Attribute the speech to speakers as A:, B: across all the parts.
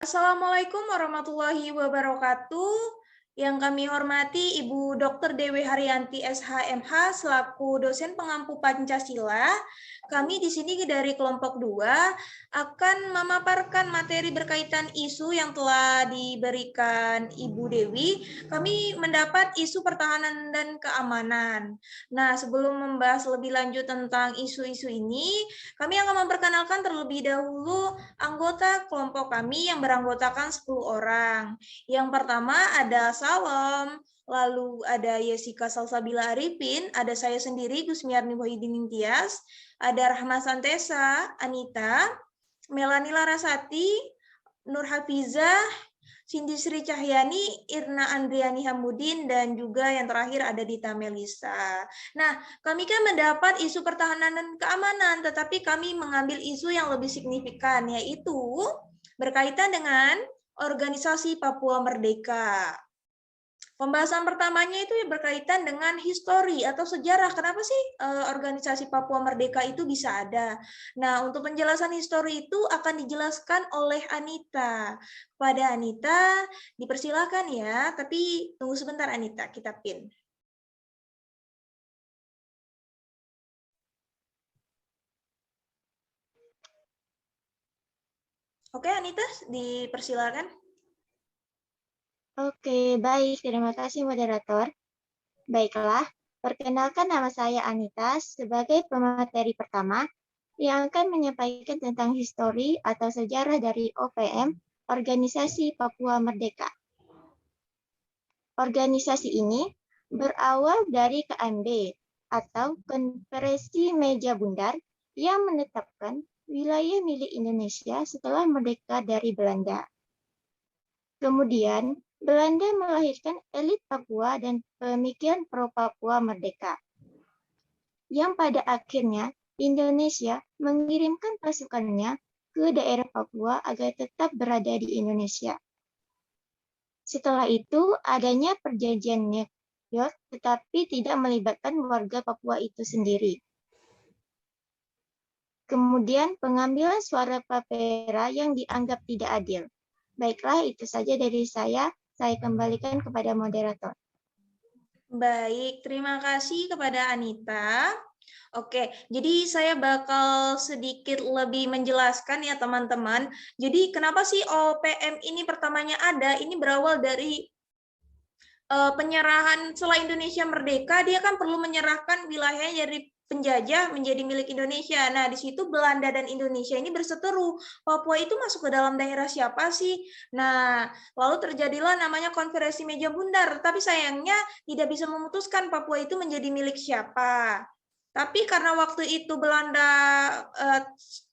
A: Assalamualaikum warahmatullahi wabarakatuh. Yang kami hormati Ibu Dr. Dewi Haryanti SHMH selaku dosen pengampu Pancasila. Kami di sini dari kelompok 2 akan memaparkan materi berkaitan isu yang telah diberikan Ibu Dewi. Kami mendapat isu pertahanan dan keamanan. Nah, sebelum membahas lebih lanjut tentang isu-isu ini, kami akan memperkenalkan terlebih dahulu anggota kelompok kami yang beranggotakan 10 orang. Yang pertama ada Salam, lalu ada Yesika Salsabila Arifin, ada saya sendiri Gusmiarni Wahidin Intias, ada Rahma Santesa, Anita, Melani Larasati, Nur Hafizah, Cindy Sri Cahyani, Irna Andriani Hamudin, dan juga yang terakhir ada Dita Melisa. Nah, kami kan mendapat isu pertahanan dan keamanan, tetapi kami mengambil isu yang lebih signifikan, yaitu berkaitan dengan organisasi Papua Merdeka. Pembahasan pertamanya itu berkaitan dengan histori atau sejarah. Kenapa sih organisasi Papua Merdeka itu bisa ada? Nah, untuk penjelasan histori itu akan dijelaskan oleh Anita. Kepada Anita, dipersilakan ya. Tapi tunggu sebentar Anita, kita pin. Oke Anita, dipersilakan.
B: Oke, baik. Terima kasih, moderator. Baiklah, perkenalkan nama saya Anita sebagai pemateri pertama yang akan menyampaikan tentang histori atau sejarah dari OPM, Organisasi Papua Merdeka. Organisasi ini berawal dari KMB atau Konferensi Meja Bundar yang menetapkan wilayah milik Indonesia setelah merdeka dari Belanda. Kemudian, Belanda melahirkan elit Papua dan pemikiran pro-Papua merdeka. Yang pada akhirnya, Indonesia mengirimkan pasukannya ke daerah Papua agar tetap berada di Indonesia. Setelah itu, adanya perjanjian New York, tetapi tidak melibatkan warga Papua itu sendiri. Kemudian, pengambilan suara Papera yang dianggap tidak adil. Baiklah, itu saja dari saya. Saya kembalikan kepada moderator.
A: Baik, terima kasih kepada Anita. Oke, jadi saya bakal sedikit lebih menjelaskan ya teman-teman. Jadi kenapa sih OPM ini pertamanya ada? Ini berawal dari penyerahan setelah Indonesia merdeka, dia kan perlu menyerahkan wilayahnya dari penjajah menjadi milik Indonesia. Nah, di situ Belanda dan Indonesia ini berseteru. Papua itu masuk ke dalam daerah siapa sih? Nah, lalu terjadilah namanya Konferensi Meja Bundar. Tapi sayangnya tidak bisa memutuskan Papua itu menjadi milik siapa. Tapi karena waktu itu Belanda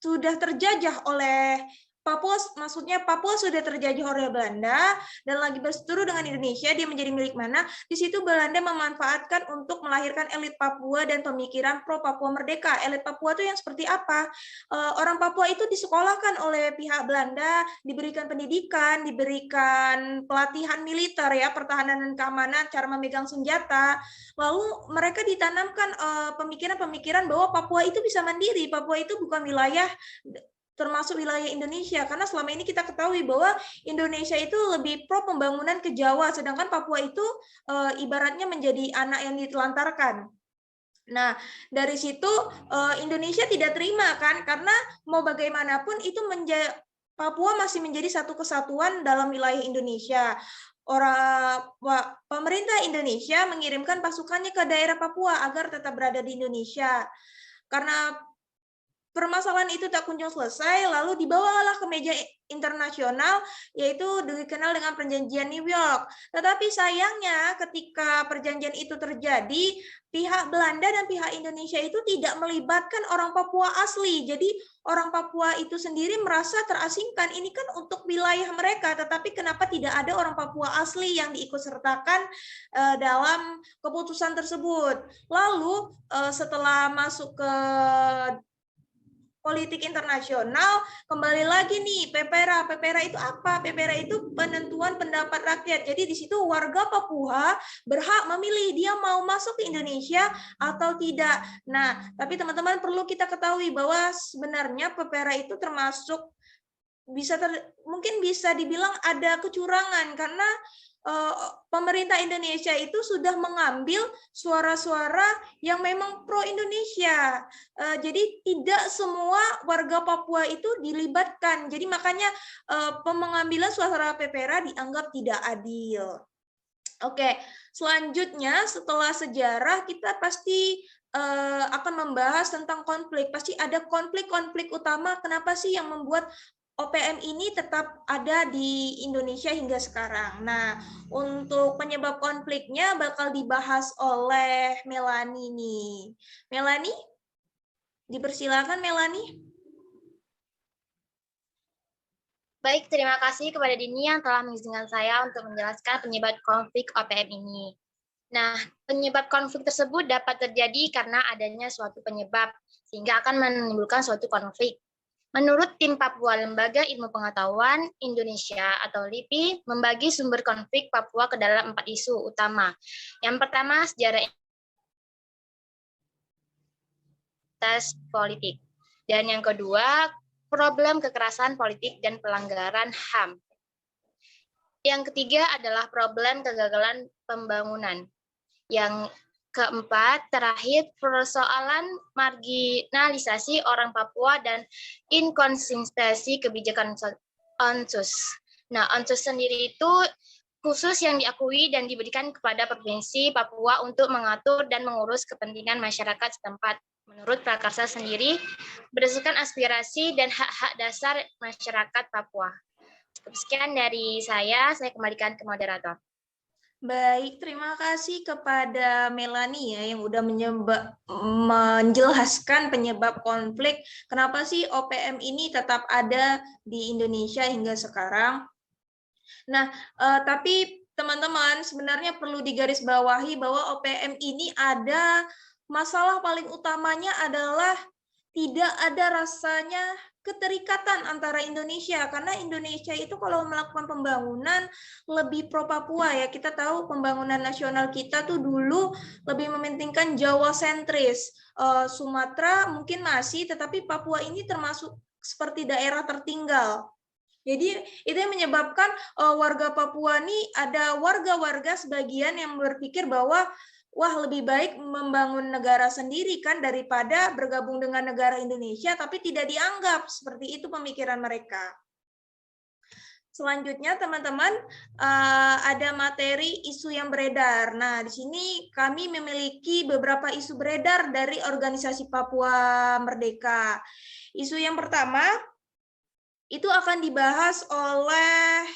A: sudah terjajah oleh Papua, maksudnya Papua sudah terjajah oleh Belanda dan lagi berseteru dengan Indonesia, dia menjadi milik mana? Di situ Belanda memanfaatkan untuk melahirkan elit Papua dan pemikiran pro Papua Merdeka. Elit Papua itu yang seperti apa? Orang Papua itu disekolahkan oleh pihak Belanda, diberikan pendidikan, diberikan pelatihan militer ya, pertahanan dan keamanan, cara memegang senjata. Lalu mereka ditanamkan pemikiran-pemikiran bahwa Papua itu bisa mandiri, Papua itu bukan wilayah termasuk wilayah Indonesia, karena selama ini kita ketahui bahwa Indonesia itu lebih pro pembangunan ke Jawa, sedangkan Papua itu ibaratnya menjadi anak yang ditelantarkan. Nah, dari situ Indonesia tidak terima kan, karena mau bagaimanapun itu Papua masih menjadi satu kesatuan dalam wilayah Indonesia. Pemerintah Indonesia mengirimkan pasukannya ke daerah Papua agar tetap berada di Indonesia. Karena permasalahan itu tak kunjung selesai, lalu dibawalah ke meja internasional, yaitu dikenal dengan perjanjian New York. Tetapi sayangnya ketika perjanjian itu terjadi, pihak Belanda dan pihak Indonesia itu tidak melibatkan orang Papua asli. Jadi orang Papua itu sendiri merasa terasingkan. Ini kan untuk wilayah mereka, tetapi kenapa tidak ada orang Papua asli yang diikutsertakan dalam keputusan tersebut. Lalu setelah masuk ke politik internasional, kembali lagi nih PPRA. PPRA itu apa? PPRA itu penentuan pendapat rakyat. Jadi di situ warga Papua berhak memilih dia mau masuk ke Indonesia atau tidak. Nah, tapi teman-teman perlu kita ketahui bahwa sebenarnya PPRA itu termasuk mungkin bisa dibilang ada kecurangan karena pemerintah Indonesia itu sudah mengambil suara-suara yang memang pro Indonesia. Jadi tidak semua warga Papua itu dilibatkan. Jadi makanya pengambilan suara PPRA dianggap tidak adil. Oke, selanjutnya setelah sejarah kita pasti akan membahas tentang konflik. Pasti ada konflik-konflik utama kenapa sih yang membuat OPM ini tetap ada di Indonesia hingga sekarang. Nah, untuk penyebab konfliknya bakal dibahas oleh Melani nih. Melani, dipersilakan Melani.
C: Baik, terima kasih kepada Dini yang telah mengizinkan saya untuk menjelaskan penyebab konflik OPM ini. Nah, penyebab konflik tersebut dapat terjadi karena adanya suatu penyebab, sehingga akan menimbulkan suatu konflik. Menurut tim Papua Lembaga Ilmu Pengetahuan Indonesia atau LIPI, membagi sumber konflik Papua ke dalam 4 isu utama. Yang pertama, sejarah politik. Dan yang kedua, problem kekerasan politik dan pelanggaran HAM. Yang ketiga adalah problem kegagalan pembangunan. Yang keempat, terakhir, persoalan marginalisasi orang Papua dan inkonsistensi kebijakan ONCUS. Nah, ONCUS sendiri itu khusus yang diakui dan diberikan kepada Provinsi Papua untuk mengatur dan mengurus kepentingan masyarakat setempat. Menurut Prakarsa sendiri, berdasarkan aspirasi dan hak-hak dasar masyarakat Papua. Cukup sekian dari saya kembalikan ke moderator.
A: Baik, terima kasih kepada Melani ya yang udah menjelaskan penyebab konflik. Kenapa sih OPM ini tetap ada di Indonesia hingga sekarang? Nah, tapi teman-teman sebenarnya perlu digarisbawahi bahwa OPM ini ada masalah paling utamanya adalah tidak ada rasanya keterikatan antara Indonesia karena Indonesia itu kalau melakukan pembangunan lebih pro Papua ya. Kita tahu pembangunan nasional kita tuh dulu lebih mementingkan Jawa sentris. Sumatera mungkin masih, tetapi Papua ini termasuk seperti daerah tertinggal. Jadi itu yang menyebabkan warga Papua ini ada warga-warga sebagian yang berpikir bahwa wah lebih baik membangun negara sendiri kan daripada bergabung dengan negara Indonesia tapi tidak dianggap. Seperti itu pemikiran mereka. Selanjutnya teman-teman ada materi isu yang beredar. Nah, di sini kami memiliki beberapa isu beredar dari organisasi Papua Merdeka. Isu yang pertama itu akan dibahas oleh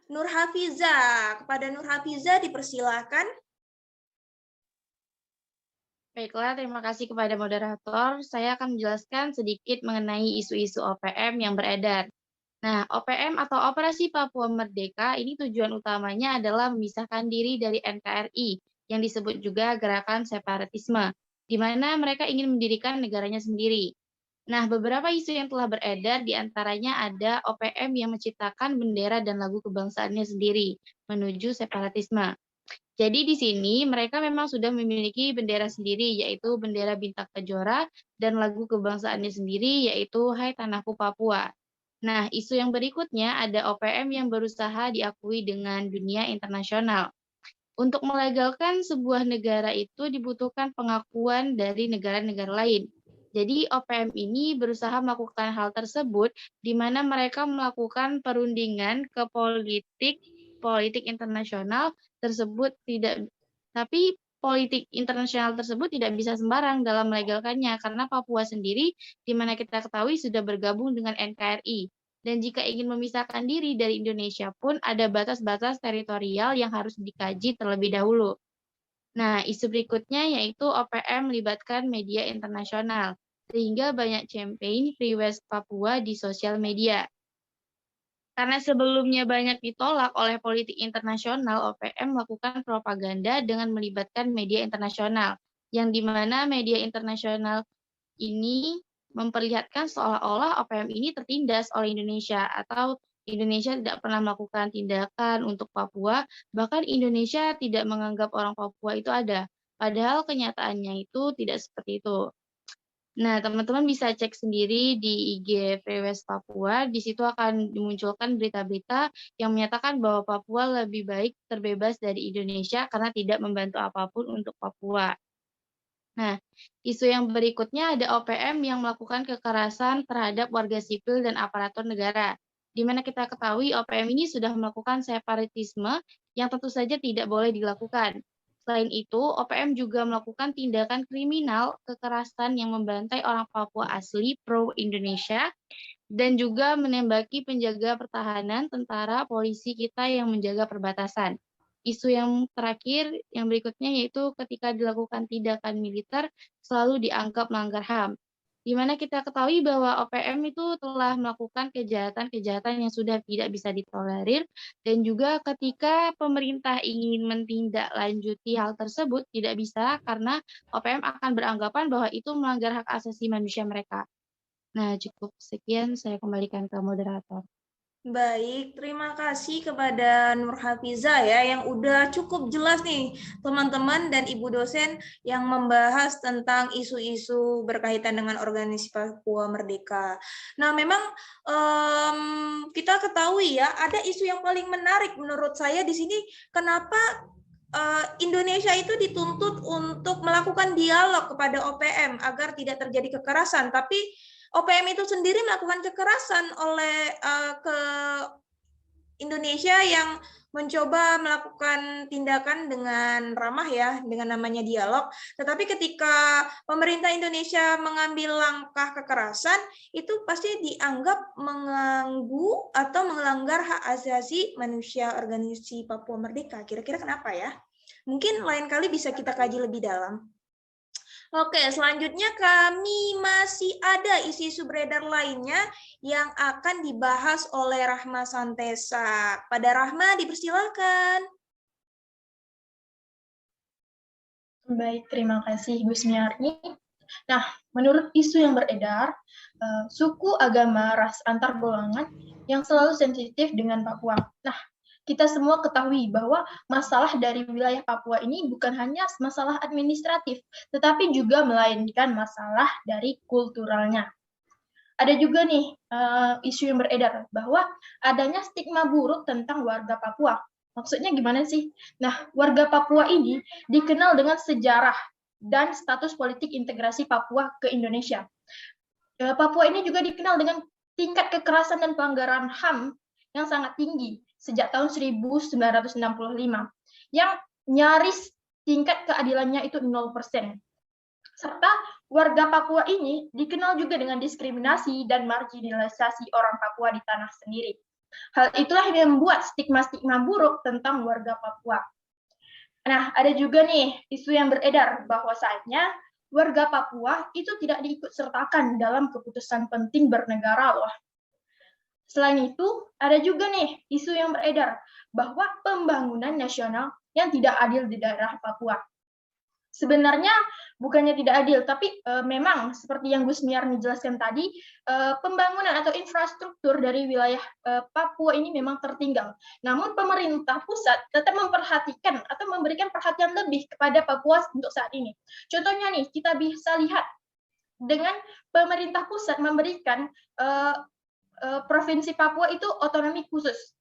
A: Nur Hafiza. Kepada Nur Hafiza dipersilakan.
D: Baiklah, terima kasih kepada moderator. Saya akan menjelaskan sedikit mengenai isu-isu OPM yang beredar. Nah, OPM atau Operasi Papua Merdeka ini tujuan utamanya adalah memisahkan diri dari NKRI, yang disebut juga gerakan separatisme, di mana mereka ingin mendirikan negaranya sendiri. Nah, beberapa isu yang telah beredar diantaranya ada OPM yang menciptakan bendera dan lagu kebangsaannya sendiri, menuju separatisme. Jadi di sini mereka memang sudah memiliki bendera sendiri, yaitu bendera Bintang Kejora, dan lagu kebangsaannya sendiri, yaitu Hai Tanahku Papua. Nah, isu yang berikutnya ada OPM yang berusaha diakui dengan dunia internasional. Untuk melegalkan sebuah negara itu dibutuhkan pengakuan dari negara-negara lain. Jadi OPM ini berusaha melakukan hal tersebut di mana mereka melakukan perundingan ke politik internasional tersebut tapi politik internasional tersebut tidak bisa sembarang dalam melegalkannya karena Papua sendiri di mana kita ketahui sudah bergabung dengan NKRI. Dan jika ingin memisahkan diri dari Indonesia pun ada batas-batas teritorial yang harus dikaji terlebih dahulu. Nah, isu berikutnya yaitu OPM melibatkan media internasional, sehingga banyak campaign Free West Papua di sosial media. Karena sebelumnya banyak ditolak oleh politik internasional, OPM melakukan propaganda dengan melibatkan media internasional, yang di mana media internasional ini memperlihatkan seolah-olah OPM ini tertindas oleh Indonesia atau Indonesia tidak pernah melakukan tindakan untuk Papua, bahkan Indonesia tidak menganggap orang Papua itu ada. Padahal kenyataannya itu tidak seperti itu. Nah, teman-teman bisa cek sendiri di IG Free West Papua. Di situ akan dimunculkan berita-berita yang menyatakan bahwa Papua lebih baik terbebas dari Indonesia karena tidak membantu apapun untuk Papua. Nah, isu yang berikutnya ada OPM yang melakukan kekerasan terhadap warga sipil dan aparatur negara. Di mana kita ketahui OPM ini sudah melakukan separatisme yang tentu saja tidak boleh dilakukan. Selain itu, OPM juga melakukan tindakan kriminal kekerasan yang membantai orang Papua asli pro-Indonesia dan juga menembaki penjaga pertahanan, tentara, polisi kita yang menjaga perbatasan. Isu yang terakhir, yang berikutnya yaitu ketika dilakukan tindakan militer selalu dianggap melanggar HAM. Di mana kita ketahui bahwa OPM itu telah melakukan kejahatan-kejahatan yang sudah tidak bisa ditolerir, dan juga ketika pemerintah ingin menindaklanjuti hal tersebut tidak bisa karena OPM akan beranggapan bahwa itu melanggar hak asasi manusia mereka. Nah, cukup sekian, saya kembalikan ke moderator.
A: Baik, terima kasih kepada Nur Hafiza ya yang udah cukup jelas nih teman-teman dan Ibu dosen yang membahas tentang isu-isu berkaitan dengan organisasi Papua Merdeka. Nah, memang kita ketahui ya ada isu yang paling menarik menurut saya di sini, kenapa Indonesia itu dituntut untuk melakukan dialog kepada OPM agar tidak terjadi kekerasan, tapi OPM itu sendiri melakukan kekerasan oleh ke Indonesia yang mencoba melakukan tindakan dengan ramah ya, dengan namanya dialog. Tetapi ketika pemerintah Indonesia mengambil langkah kekerasan, itu pasti dianggap mengganggu atau melanggar hak asasi manusia organisasi Papua Merdeka. Kira-kira kenapa ya? Mungkin lain kali bisa kita kaji lebih dalam. Oke, selanjutnya kami masih ada isu-isu beredar lainnya yang akan dibahas oleh Rahma Santesa. Pada Rahma, dipersilakan.
E: Baik, terima kasih Bu Smiarni. Nah, menurut isu yang beredar, suku, agama, ras, antar golongan yang selalu sensitif dengan Papua. Nah, kita semua ketahui bahwa masalah dari wilayah Papua ini bukan hanya masalah administratif, tetapi juga melainkan masalah dari kulturalnya. Ada juga nih isu yang beredar bahwa adanya stigma buruk tentang warga Papua. Maksudnya gimana sih? Nah, warga Papua ini dikenal dengan sejarah dan status politik integrasi Papua ke Indonesia. Papua ini juga dikenal dengan tingkat kekerasan dan pelanggaran HAM yang sangat tinggi sejak tahun 1965, yang nyaris tingkat keadilannya itu 0%. Serta warga Papua ini dikenal juga dengan diskriminasi dan marginalisasi orang Papua di tanah sendiri. Hal itulah yang membuat stigma-stigma buruk tentang warga Papua. Nah, ada juga nih isu yang beredar bahwasanya warga Papua itu tidak diikutsertakan dalam keputusan penting bernegara loh. Selain itu, ada juga nih isu yang beredar bahwa pembangunan nasional yang tidak adil di daerah Papua. Sebenarnya bukannya tidak adil, tapi memang seperti yang Gus Miarni jelaskan tadi, pembangunan atau infrastruktur dari wilayah Papua ini memang tertinggal. Namun pemerintah pusat tetap memperhatikan atau memberikan perhatian lebih kepada Papua untuk saat ini. Contohnya nih, kita bisa lihat dengan pemerintah pusat memberikan Provinsi Papua itu otonomi khusus.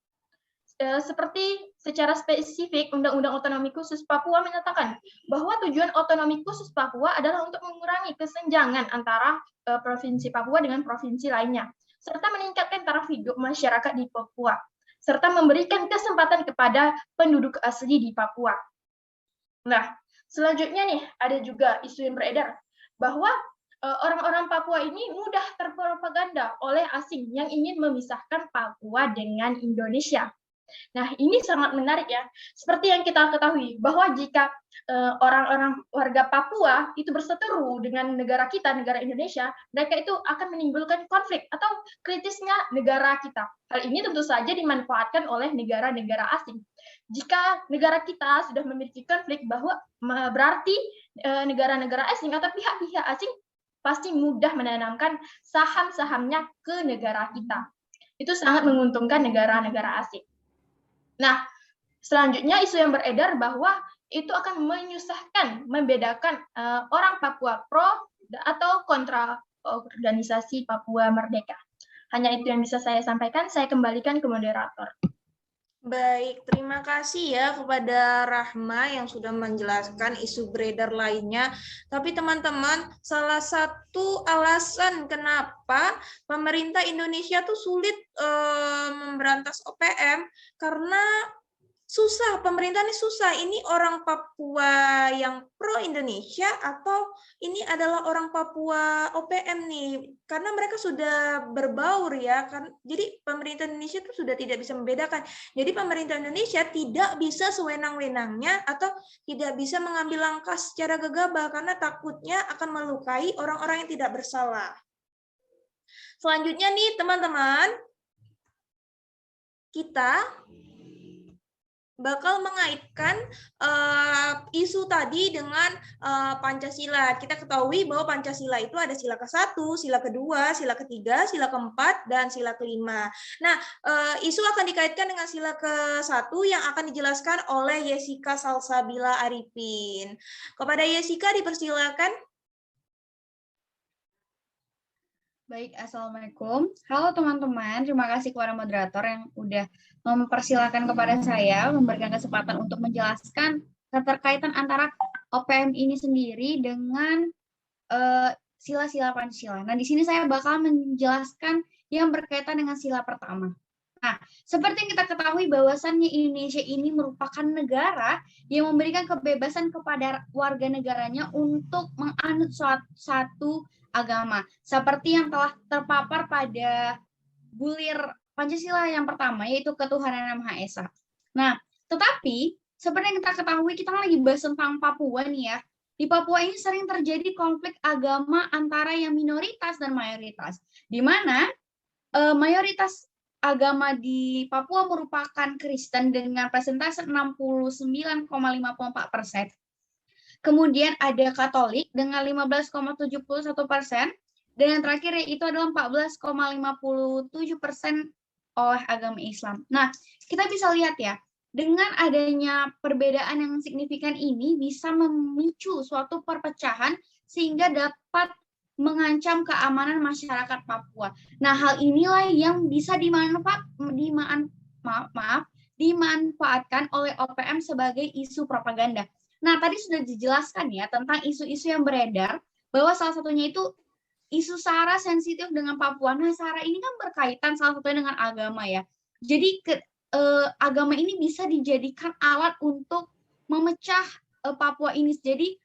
E: Seperti secara spesifik Undang-Undang Otonomi Khusus Papua menyatakan bahwa tujuan otonomi khusus Papua adalah untuk mengurangi kesenjangan antara Provinsi Papua dengan provinsi lainnya, serta meningkatkan taraf hidup masyarakat di Papua, serta memberikan kesempatan kepada penduduk asli di Papua. Nah, selanjutnya nih ada juga isu yang beredar bahwa orang-orang Papua ini mudah terpropaganda oleh asing yang ingin memisahkan Papua dengan Indonesia. Nah, ini sangat menarik ya. Seperti yang kita ketahui, bahwa jika orang-orang warga Papua itu berseteru dengan negara kita, negara Indonesia, mereka itu akan menimbulkan konflik atau kritisnya negara kita. Hal ini tentu saja dimanfaatkan oleh negara-negara asing. Jika negara kita sudah memiliki konflik, bahwa berarti negara-negara asing atau pihak-pihak asing pasti mudah menanamkan saham-sahamnya ke negara kita. Itu sangat menguntungkan negara-negara asing. Nah, selanjutnya isu yang beredar bahwa itu akan menyusahkan, membedakan orang Papua pro atau kontra organisasi Papua Merdeka. Hanya itu yang bisa saya sampaikan, saya kembalikan ke moderator.
A: Baik, terima kasih ya kepada Rahma yang sudah menjelaskan isu beredar lainnya. Tapi teman-teman, salah satu alasan kenapa pemerintah Indonesia tuh sulit memberantas OPM karena susah, pemerintah ini susah. Ini orang Papua yang pro Indonesia atau ini adalah orang Papua OPM nih? Karena mereka sudah berbaur ya, kan? Jadi pemerintah Indonesia itu sudah tidak bisa membedakan. Jadi pemerintah Indonesia tidak bisa sewenang-wenangnya atau tidak bisa mengambil langkah secara gegabah karena takutnya akan melukai orang-orang yang tidak bersalah. Selanjutnya nih teman-teman, kita bakal mengaitkan isu tadi dengan Pancasila. Kita ketahui bahwa Pancasila itu ada sila ke-1, sila kedua, sila ketiga, sila keempat, dan sila kelima. Nah, isu akan dikaitkan dengan sila ke-1 yang akan dijelaskan oleh Yesika Salsabila Arifin. Kepada Yesika dipersilakan.
F: Baik, Assalamualaikum. Halo teman-teman, terima kasih kepada moderator yang udah mempersilahkan kepada saya, memberikan kesempatan untuk menjelaskan keterkaitan antara OPM ini sendiri dengan sila-sila Pancasila. Nah, di sini saya bakal menjelaskan yang berkaitan dengan sila pertama. Nah, seperti yang kita ketahui bahwasannya Indonesia ini merupakan negara yang memberikan kebebasan kepada warga negaranya untuk menganut suatu agama, seperti yang telah terpapar pada bulir Pancasila yang pertama, yaitu ketuhanan yang Maha Esa. Nah, tetapi seperti yang kita ketahui, kita lagi bahas tentang Papua nih ya. Di Papua ini sering terjadi konflik agama antara yang minoritas dan mayoritas, di mana mayoritas agama di Papua merupakan Kristen dengan persentase 69,54%. Kemudian ada Katolik dengan 15,71%, dan yang terakhir yaitu adalah 14,57% oleh agama Islam. Nah, kita bisa lihat ya, dengan adanya perbedaan yang signifikan ini bisa memicu suatu perpecahan sehingga dapat mengancam keamanan masyarakat Papua. Nah, hal inilah yang bisa dimanfaatkan oleh OPM sebagai isu propaganda. Nah, tadi sudah dijelaskan ya tentang isu-isu yang beredar, bahwa salah satunya itu isu SARA sensitif dengan Papua. Nah, SARA ini kan berkaitan salah satunya dengan agama ya. Jadi agama ini bisa dijadikan alat untuk memecah Papua ini. Jadi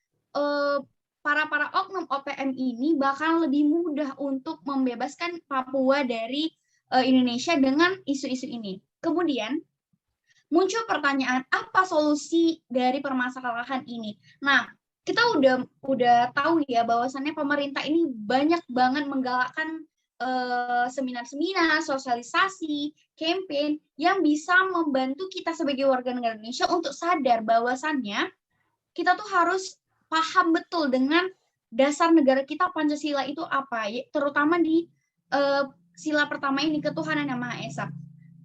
F: para oknum OPM ini bakal lebih mudah untuk membebaskan Papua dari Indonesia dengan isu-isu ini. Kemudian muncul pertanyaan, apa solusi dari permasalahan ini? Nah, kita udah tahu ya bahwasannya pemerintah ini banyak banget menggalakkan seminar-seminar, sosialisasi, campaign yang bisa membantu kita sebagai warga negara Indonesia untuk sadar bahwasannya kita tuh harus paham betul dengan dasar negara kita Pancasila itu apa, terutama di sila pertama ini, ketuhanan yang Maha Esa.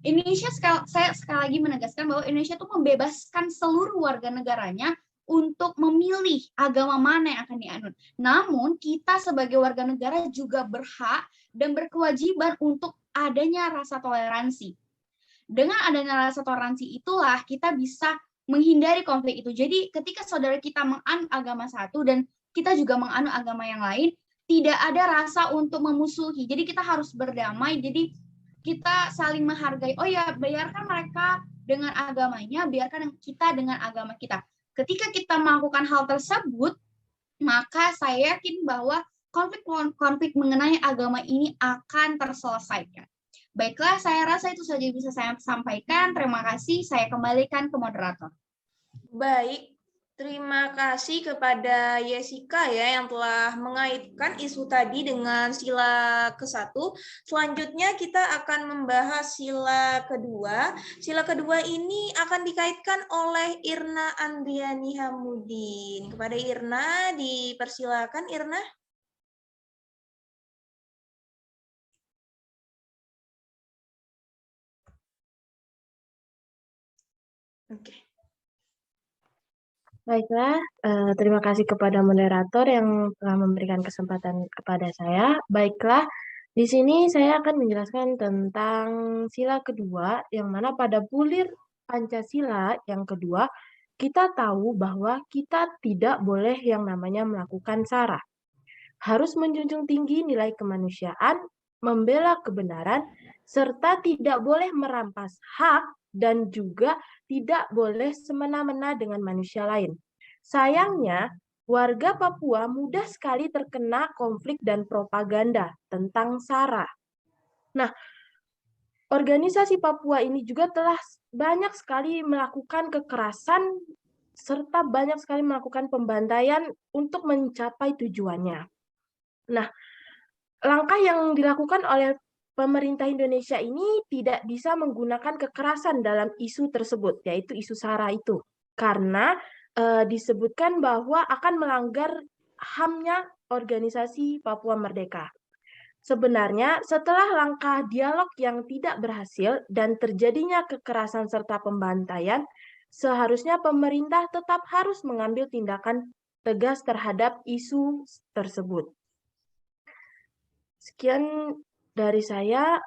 F: Indonesia, saya sekali lagi menegaskan bahwa Indonesia itu membebaskan seluruh warga negaranya untuk memilih agama mana yang akan dianut. Namun kita sebagai warga negara juga berhak dan berkewajiban untuk adanya rasa toleransi. Dengan adanya rasa toleransi itulah kita bisa menghindari konflik itu. Jadi ketika saudara kita menganut agama satu dan kita juga menganut agama yang lain, tidak ada rasa untuk memusuhi. Jadi kita harus berdamai. Jadi kita saling menghargai. Oh ya, biarkan mereka dengan agamanya, biarkan kita dengan agama kita. Ketika kita melakukan hal tersebut, maka saya yakin bahwa konflik mengenai agama ini akan terselesaikan. Baiklah, saya rasa itu saja bisa saya sampaikan. Terima kasih, saya kembalikan ke moderator.
A: Baik, terima kasih kepada Yesika ya yang telah mengaitkan isu tadi dengan sila ke-1. Selanjutnya kita akan membahas sila kedua. Sila kedua ini akan dikaitkan oleh Irna Andriani Hamudin. Kepada Irna, dipersilakan Irna. Oke.
G: Baiklah, terima kasih kepada moderator yang telah memberikan kesempatan kepada saya. Baiklah, di sini saya akan menjelaskan tentang sila kedua, yang mana pada bulir Pancasila yang kedua, kita tahu bahwa kita tidak boleh yang namanya melakukan sara. Harus menjunjung tinggi nilai kemanusiaan, membela kebenaran, serta tidak boleh merampas hak dan juga tidak boleh semena-mena dengan manusia lain. Sayangnya, warga Papua mudah sekali terkena konflik dan propaganda tentang SARA. Nah, organisasi Papua ini juga telah banyak sekali melakukan kekerasan serta banyak sekali melakukan pembantaian untuk mencapai tujuannya. Nah, langkah yang dilakukan oleh pemerintah Indonesia ini tidak bisa menggunakan kekerasan dalam isu tersebut, yaitu isu SARA itu. Karena disebutkan bahwa akan melanggar HAM-nya organisasi Papua Merdeka. Sebenarnya, setelah langkah dialog yang tidak berhasil dan terjadinya kekerasan serta pembantaian, seharusnya pemerintah tetap harus mengambil tindakan tegas terhadap isu tersebut. Sekian dari saya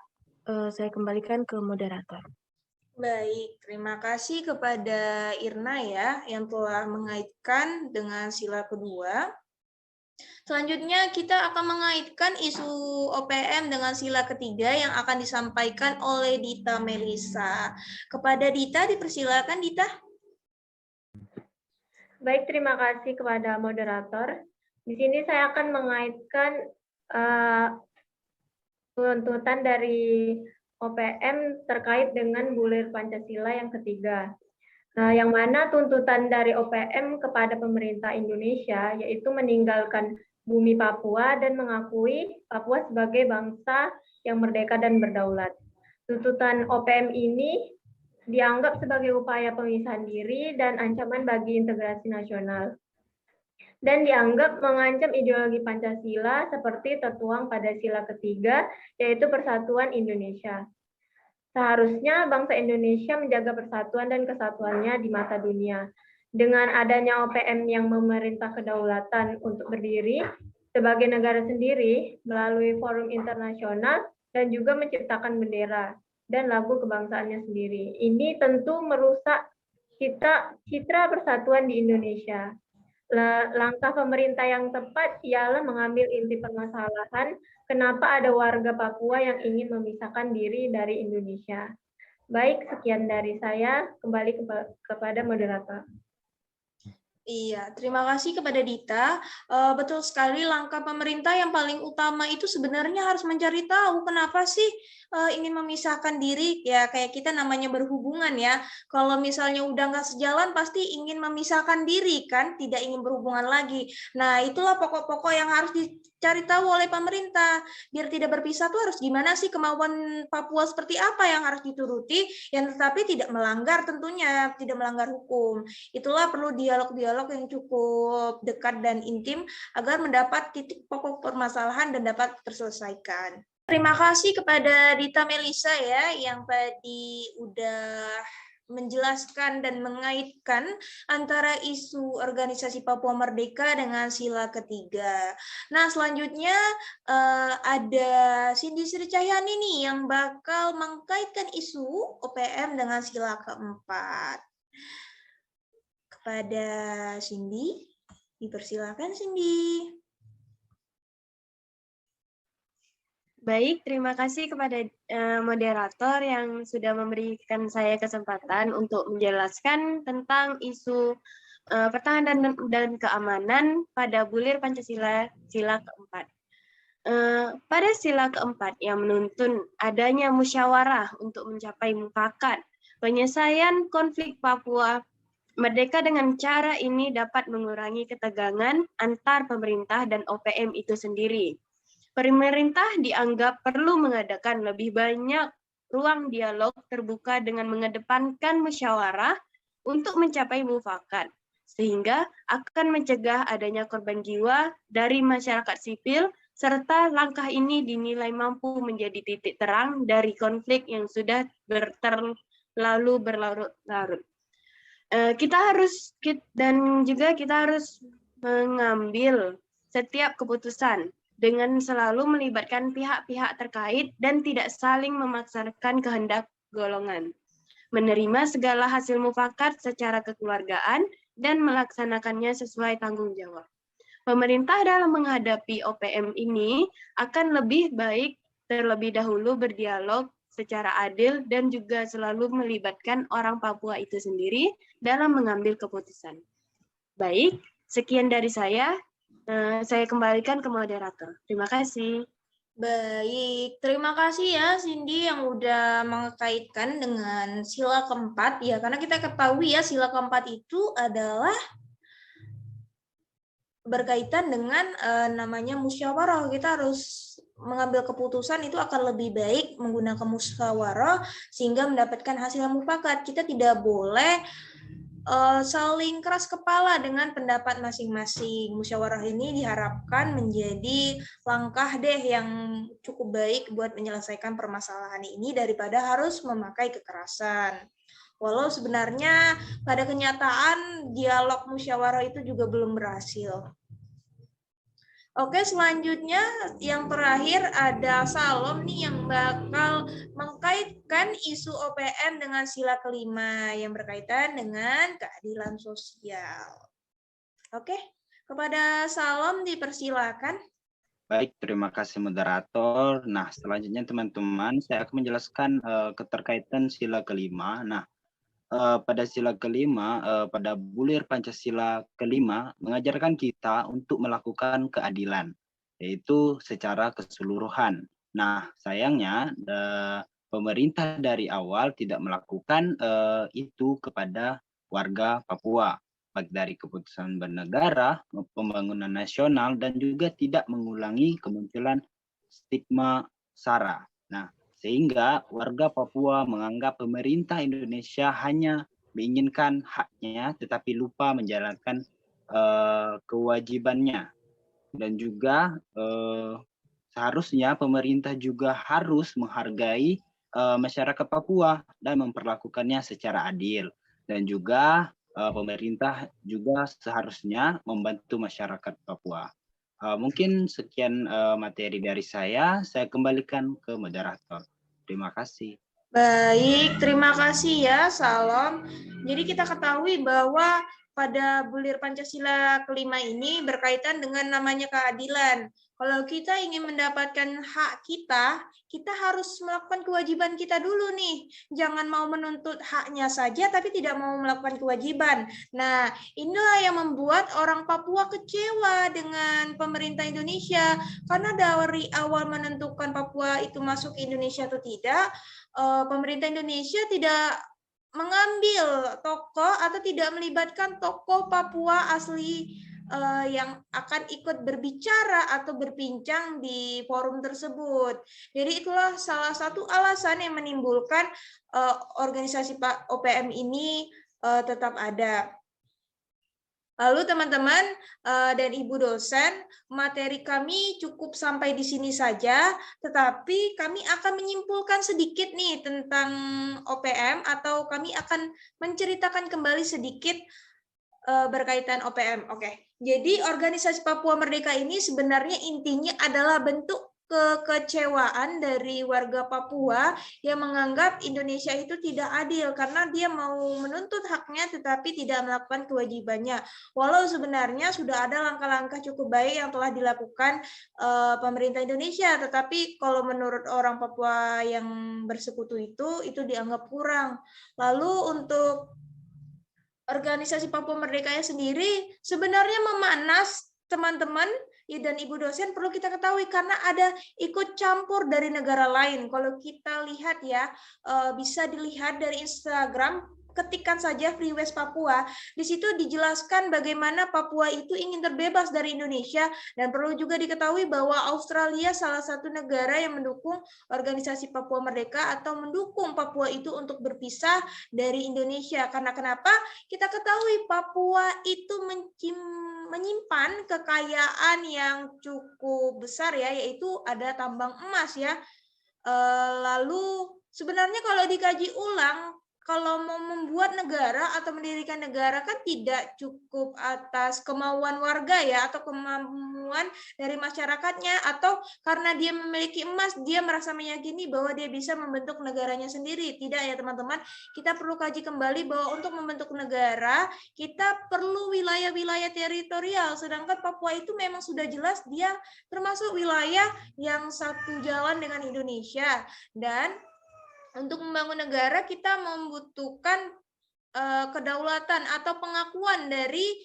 G: kembalikan ke moderator.
A: Baik, terima kasih kepada Irna ya yang telah mengaitkan dengan sila kedua. Selanjutnya kita akan mengaitkan isu OPM dengan sila ketiga yang akan disampaikan oleh Dita Melisa. Kepada Dita, dipersilakan Dita.
H: Baik, terima kasih kepada moderator. Di sini saya akan mengaitkan tuntutan dari OPM terkait dengan bulir Pancasila yang ketiga. Yang mana tuntutan dari OPM kepada pemerintah Indonesia yaitu meninggalkan bumi Papua dan mengakui Papua sebagai bangsa yang merdeka dan berdaulat. Tuntutan OPM ini dianggap sebagai upaya pemisahan diri dan ancaman bagi integrasi nasional. Dan dianggap mengancam ideologi Pancasila seperti tertuang pada sila ketiga, yaitu persatuan Indonesia. Seharusnya bangsa Indonesia menjaga persatuan dan kesatuannya di mata dunia. Dengan adanya OPM yang memerintah kedaulatan untuk berdiri sebagai negara sendiri melalui forum internasional dan juga menciptakan bendera dan lagu kebangsaannya sendiri. Ini tentu merusak citra persatuan di Indonesia. Langkah pemerintah yang tepat ialah mengambil inti permasalahan kenapa ada warga Papua yang ingin memisahkan diri dari Indonesia. Baik, sekian dari saya. Kembali kepada moderator.
A: Iya, terima kasih kepada Dita. Betul sekali, langkah pemerintah yang paling utama itu sebenarnya harus mencari tahu kenapa sih ingin memisahkan diri. Ya, kayak kita namanya berhubungan ya. Kalau misalnya udah nggak sejalan, pasti ingin memisahkan diri kan, tidak ingin berhubungan lagi. Nah, itulah pokok-pokok yang harus dicari tahu oleh pemerintah. Biar tidak berpisah tuh harus gimana sih, kemauan Papua seperti apa yang harus dituruti, yang tetapi tidak melanggar tentunya, tidak melanggar hukum. Itulah perlu dialog-dialog yang cukup dekat dan intim agar mendapat titik pokok permasalahan dan dapat terselesaikan. Terima kasih kepada Dita Melisa ya yang tadi udah menjelaskan dan mengaitkan antara isu organisasi Papua Merdeka dengan sila ketiga. Nah, selanjutnya ada Cindy Sri Cahyani nih yang bakal mengkaitkan isu OPM dengan sila keempat. Kepada Cindy, dipersilakan Cindy.
I: Baik, terima kasih kepada moderator yang sudah memberikan saya kesempatan untuk menjelaskan tentang isu pertahanan dan keamanan pada bulir Pancasila sila keempat. Pada sila keempat yang menuntun adanya musyawarah untuk mencapai mufakat penyelesaian konflik Papua Merdeka, dengan cara ini dapat mengurangi ketegangan antar pemerintah dan OPM itu sendiri. Pemerintah dianggap perlu mengadakan lebih banyak ruang dialog terbuka dengan mengedepankan musyawarah untuk mencapai mufakat, sehingga akan mencegah adanya korban jiwa dari masyarakat sipil, serta langkah ini dinilai mampu menjadi titik terang dari konflik yang sudah berlarut-larut. kita harus mengambil setiap keputusan dengan selalu melibatkan pihak-pihak terkait dan tidak saling memaksakan kehendak golongan. Menerima segala hasil mufakat secara kekeluargaan dan melaksanakannya sesuai tanggung jawab. Pemerintah dalam menghadapi OPM ini akan lebih baik terlebih dahulu berdialog secara adil dan juga selalu melibatkan orang Papua itu sendiri dalam mengambil keputusan. Baik, sekian dari saya. Saya kembalikan ke moderator. Terima kasih.
A: Baik, terima kasih ya Cindy yang udah mengkaitkan dengan sila keempat ya, karena kita ketahui ya sila keempat itu adalah berkaitan dengan namanya musyawarah. Kita harus mengambil keputusan itu akan lebih baik menggunakan musyawarah sehingga mendapatkan hasil yang mufakat. Kita tidak boleh saling keras kepala dengan pendapat masing-masing. Musyawarah ini diharapkan menjadi langkah yang cukup baik buat menyelesaikan permasalahan ini daripada harus memakai kekerasan. Walau sebenarnya pada kenyataan dialog musyawarah itu juga belum berhasil. Oke, selanjutnya yang terakhir ada Salom nih yang bakal mengkaitkan isu OPM dengan sila kelima yang berkaitan dengan keadilan sosial. Oke, kepada Salom dipersilakan.
J: Baik, terima kasih moderator. Nah, selanjutnya teman-teman, saya akan menjelaskan keterkaitan sila kelima. Nah, pada sila kelima, pada bulir Pancasila kelima, mengajarkan kita untuk melakukan keadilan, yaitu secara keseluruhan. Nah, sayangnya pemerintah dari awal tidak melakukan itu kepada warga Papua, baik dari keputusan bernegara, pembangunan nasional, dan juga tidak mengulangi kemunculan stigma SARA. Nah, sehingga warga Papua menganggap pemerintah Indonesia hanya menginginkan haknya tetapi lupa menjalankan kewajibannya. Dan juga seharusnya pemerintah juga harus menghargai masyarakat Papua dan memperlakukannya secara adil. Dan juga pemerintah juga seharusnya membantu masyarakat Papua. Mungkin sekian materi dari saya kembalikan ke moderator. Terima kasih.
A: Baik, terima kasih ya Salom. Jadi kita ketahui bahwa pada bulir Pancasila kelima ini berkaitan dengan namanya keadilan. Kalau kita ingin mendapatkan hak kita, kita harus melakukan kewajiban kita dulu nih. Jangan mau menuntut haknya saja tapi tidak mau melakukan kewajiban. Nah, inilah yang membuat orang Papua kecewa dengan pemerintah Indonesia. Karena dari awal menentukan Papua itu masuk ke Indonesia atau tidak, pemerintah Indonesia tidak mengambil tokoh atau tidak melibatkan tokoh Papua asli yang akan ikut berbicara atau berbincang di forum tersebut. Jadi itulah salah satu alasan yang menimbulkan organisasi OPM ini tetap ada. Lalu teman-teman dan Ibu dosen, materi kami cukup sampai di sini saja, tetapi kami akan menyimpulkan sedikit nih tentang OPM atau kami akan menceritakan kembali sedikit berkaitan OPM. Oke. Jadi organisasi Papua Merdeka ini sebenarnya intinya adalah bentuk kekecewaan dari warga Papua yang menganggap Indonesia itu tidak adil karena dia mau menuntut haknya tetapi tidak melakukan kewajibannya. Walau sebenarnya sudah ada langkah-langkah cukup baik yang telah dilakukan pemerintah Indonesia, tetapi kalau menurut orang Papua yang bersekutu itu dianggap kurang. Lalu untuk organisasi Papua Merdeka sendiri sebenarnya memanas teman-teman dan Ibu dosen perlu kita ketahui karena ada ikut campur dari negara lain. Kalau kita lihat ya, bisa dilihat dari Instagram, ketikkan saja Free West Papua. Di situ dijelaskan bagaimana Papua itu ingin terbebas dari Indonesia dan perlu juga diketahui bahwa Australia salah satu negara yang mendukung organisasi Papua Merdeka atau mendukung Papua itu untuk berpisah dari Indonesia. Karena kenapa? Kita ketahui Papua itu menyimpan kekayaan yang cukup besar ya, yaitu ada tambang emas ya. Lalu sebenarnya kalau dikaji ulang, kalau mau membuat negara atau mendirikan negara kan tidak cukup atas kemauan warga ya, atau kemampuan dari masyarakatnya, atau karena dia memiliki emas dia merasa meyakini bahwa dia bisa membentuk negaranya sendiri. Tidak ya teman-teman, kita perlu kaji kembali bahwa untuk membentuk negara kita perlu wilayah-wilayah teritorial, sedangkan Papua itu memang sudah jelas dia termasuk wilayah yang satu jalan dengan Indonesia. Dan untuk membangun negara kita membutuhkan kedaulatan atau pengakuan dari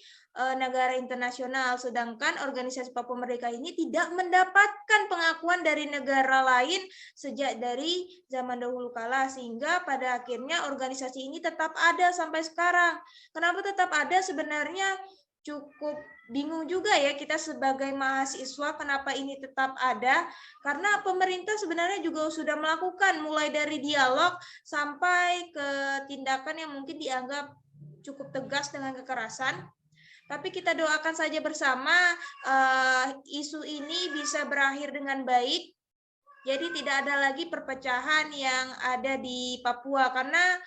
A: negara internasional, sedangkan organisasi Papua Merdeka ini tidak mendapatkan pengakuan dari negara lain sejak dari zaman dahulu kala, sehingga pada akhirnya organisasi ini tetap ada sampai sekarang. Kenapa tetap ada? Sebenarnya cukup bingung juga ya kita sebagai mahasiswa kenapa ini tetap ada, karena pemerintah sebenarnya juga sudah melakukan mulai dari dialog sampai ke tindakan yang mungkin dianggap cukup tegas dengan kekerasan. Tapi kita doakan saja bersama isu ini bisa berakhir dengan baik, jadi tidak ada lagi perpecahan yang ada di Papua, karena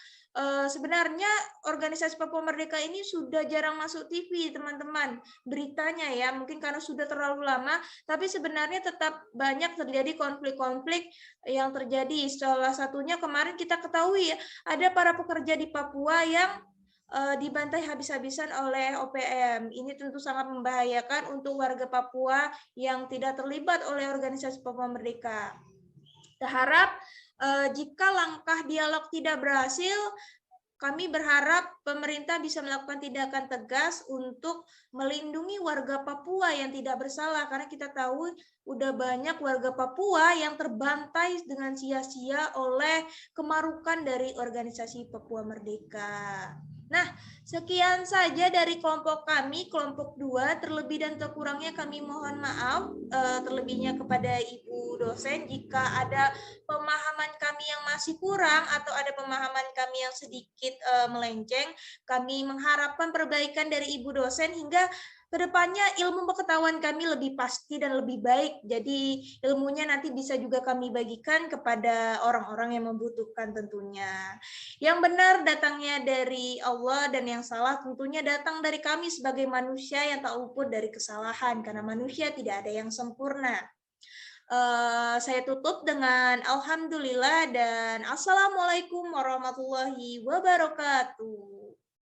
A: sebenarnya organisasi Papua Merdeka ini sudah jarang masuk TV, teman-teman. Beritanya ya, mungkin karena sudah terlalu lama, tapi sebenarnya tetap banyak terjadi konflik-konflik yang terjadi. Salah satunya kemarin kita ketahui ada para pekerja di Papua yang dibantai habis-habisan oleh OPM. Ini tentu sangat membahayakan untuk warga Papua yang tidak terlibat oleh organisasi Papua Merdeka. Kita harap jika langkah dialog tidak berhasil, kami berharap pemerintah bisa melakukan tindakan tegas untuk melindungi warga Papua yang tidak bersalah, karena kita tahu udah banyak warga Papua yang terbantai dengan sia-sia oleh kemarukan dari organisasi Papua Merdeka. Nah, sekian saja dari kelompok kami, kelompok 2. Terlebih dan terkurangnya kami mohon maaf, terlebihnya kepada Ibu dosen jika ada pemahaman kami yang masih kurang atau ada pemahaman kami yang sedikit melenceng. Kami mengharapkan perbaikan dari Ibu dosen hingga kedepannya ilmu pengetahuan kami lebih pasti dan lebih baik. Jadi ilmunya nanti bisa juga kami bagikan kepada orang-orang yang membutuhkan tentunya. Yang benar datangnya dari Allah dan yang salah tentunya datang dari kami sebagai manusia yang tak luput dari kesalahan, karena manusia tidak ada yang sempurna. Saya tutup dengan alhamdulillah dan assalamualaikum warahmatullahi wabarakatuh.